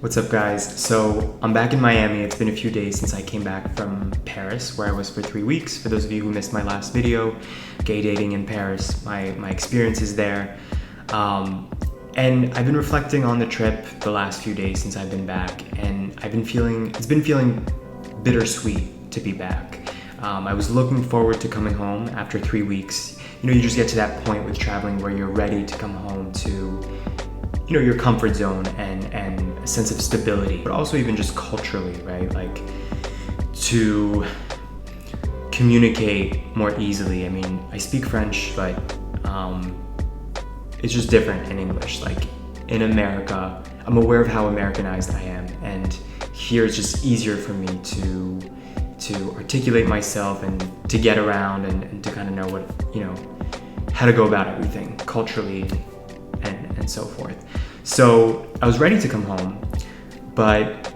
What's up, guys? So I'm back in Miami. It's been a few days since I came back from Paris, where I was for 3 weeks. For those of you who missed my last video, gay dating in Paris, my experiences there. And I've been reflecting on the trip the last few days since I've been back, and it's been feeling bittersweet to be back. I was looking forward to coming home after 3 weeks. You just get to that point with traveling where you're ready to come home to your comfort zone and a sense of stability, but also even just culturally, right? Like to communicate more easily. I mean, I speak French, but it's just different in English. Like in America, I'm aware of how Americanized I am, and here it's just easier for me to articulate myself and to get around and to kind of know how to go about everything culturally and so forth. So I was ready to come home, but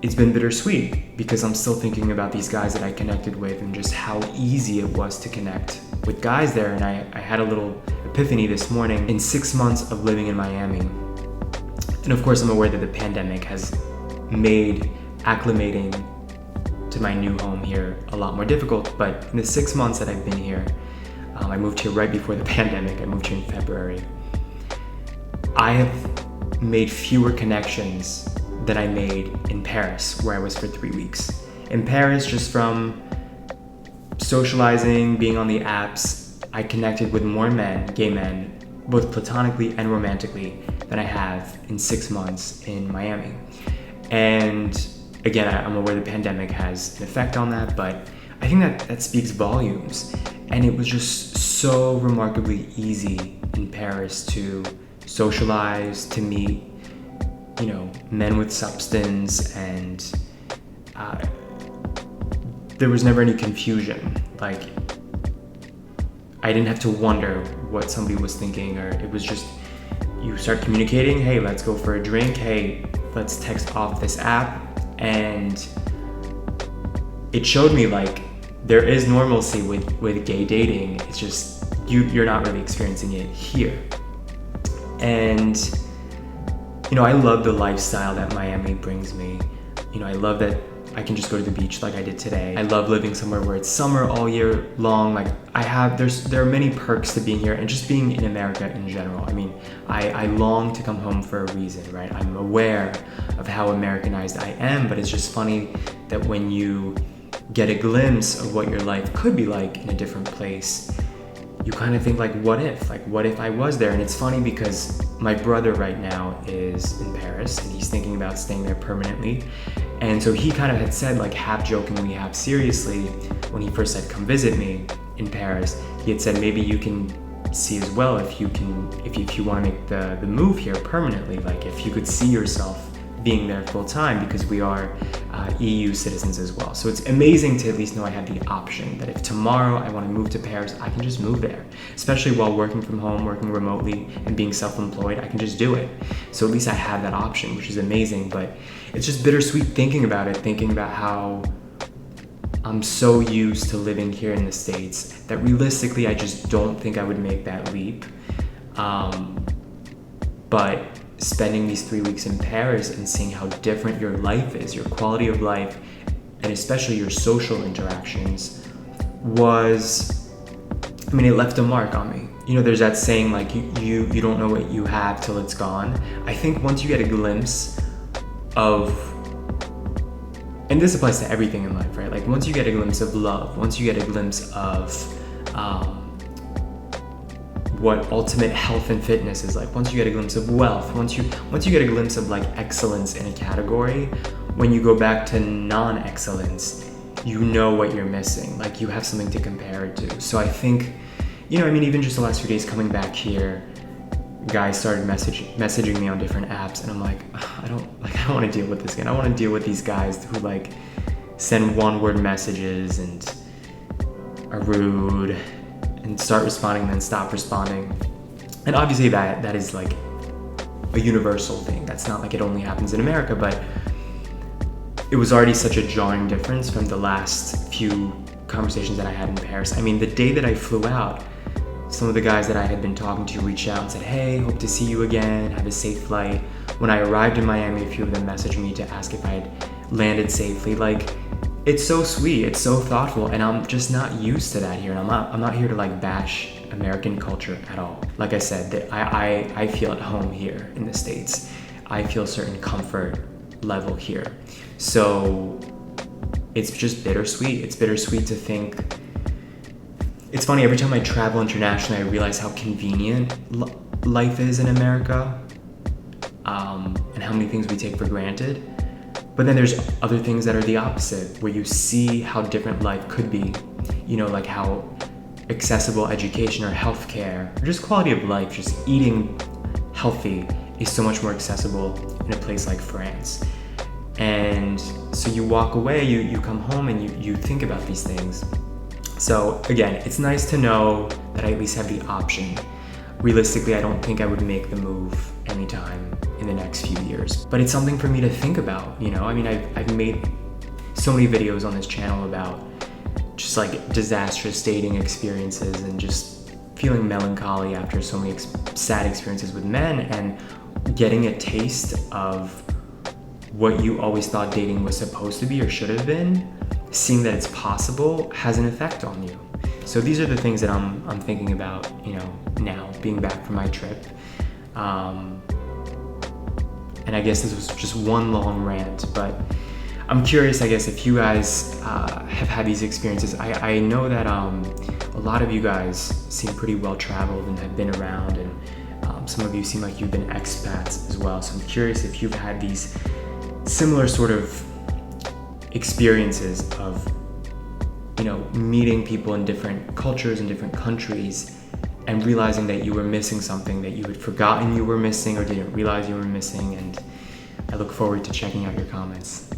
it's been bittersweet because I'm still thinking about these guys that I connected with and just how easy it was to connect with guys there. And I had a little epiphany this morning. In 6 months of living in Miami, and of course I'm aware that the pandemic has made acclimating to my new home here a lot more difficult, but in the 6 months that I've been here, I moved here right before the pandemic. I moved here in February. I have made fewer connections than I made in Paris, where I was for 3 weeks. In Paris, just from socializing, being on the apps, I connected with more men, gay men, both platonically and romantically, than I have in 6 months in Miami. And again, I'm aware the pandemic has an effect on that, but I think that speaks volumes. And it was just so remarkably easy in Paris to socialize, to meet, men with substance, and there was never any confusion. Like, I didn't have to wonder what somebody was thinking, or it was just, you start communicating, hey, let's go for a drink, hey, let's text off this app, and it showed me like there is normalcy with gay dating. It's just you're not really experiencing it here. And I love the lifestyle that Miami brings me. I love that I can just go to the beach like I did today. I love living somewhere where it's summer all year long. Like there are many perks to being here and just being in America in general. I mean, I long to come home for a reason, right? I'm aware of how Americanized I am, but it's just funny that when you get a glimpse of what your life could be like in a different place, you kind of think like, what if I was there? And it's funny because my brother right now is in Paris and he's thinking about staying there permanently. And so he kind of had said, like, half jokingly, half seriously, when he first said, come visit me in Paris, he had said, maybe you can see as well if you want to make the move here permanently, like if you could see yourself being there full time, because we are EU citizens as well. So it's amazing to at least know I have the option that if tomorrow I want to move to Paris, I can just move there. Especially while working from home, working remotely, and being self-employed, I can just do it. So at least I have that option, which is amazing. But it's just bittersweet thinking about how I'm so used to living here in the States that realistically I just don't think I would make that leap. But spending these 3 weeks in Paris and seeing how different your life is, your quality of life, and especially your social interactions it left a mark on me. There's that saying, like, you don't know what you have till it's gone. I think once you get a glimpse of, and this applies to everything in life, right? Like once you get a glimpse of love, once you get a glimpse of what ultimate health and fitness is like, once you get a glimpse of wealth, once you get a glimpse of like excellence in a category, when you go back to non-excellence, you know what you're missing. Like you have something to compare it to. So I think, even just the last few days coming back here, guys started messaging me on different apps, and I'm like, I don't want to deal with this again. I want to deal with these guys who like send one-word messages and are rude and start responding, then stop responding. And obviously that is like a universal thing. That's not like it only happens in America, but it was already such a jarring difference from the last few conversations that I had in Paris. I mean, the day that I flew out, some of the guys that I had been talking to reached out and said, hey, hope to see you again, have a safe flight. when I arrived in Miami, a few of them messaged me to ask if I had landed safely. Like, it's so sweet, it's so thoughtful, and I'm just not used to that here. And I'm not here to like bash American culture at all. Like I said, that I feel at home here in the States. I feel a certain comfort level here. So it's just bittersweet. It's bittersweet to think. It's funny, every time I travel internationally, I realize how convenient life is in America, and how many things we take for granted. But then there's other things that are the opposite, where you see how different life could be. You know, like how accessible education or healthcare, or just quality of life, just eating healthy is so much more accessible in a place like France. And so you walk away, you come home and you think about these things. So again, it's nice to know that I at least have the option. Realistically, I don't think I would make the move anytime in the next few years, but it's something for me to think about, you know? I mean, I've made so many videos on this channel about just like disastrous dating experiences and just feeling melancholy after so many sad experiences with men, and getting a taste of what you always thought dating was supposed to be or should have been, seeing that it's possible has an effect on you. So these are the things that I'm thinking about, you know, now being back from my trip. And I guess this was just one long rant, but I'm curious, I guess, if you guys have had these experiences. I know that a lot of you guys seem pretty well traveled and have been around, and some of you seem like you've been expats as well. So I'm curious if you've had these similar sort of experiences of, you know, meeting people in different cultures and different countries and realizing that you were missing something that you had forgotten you were missing or didn't realize you were missing. And I look forward to checking out your comments.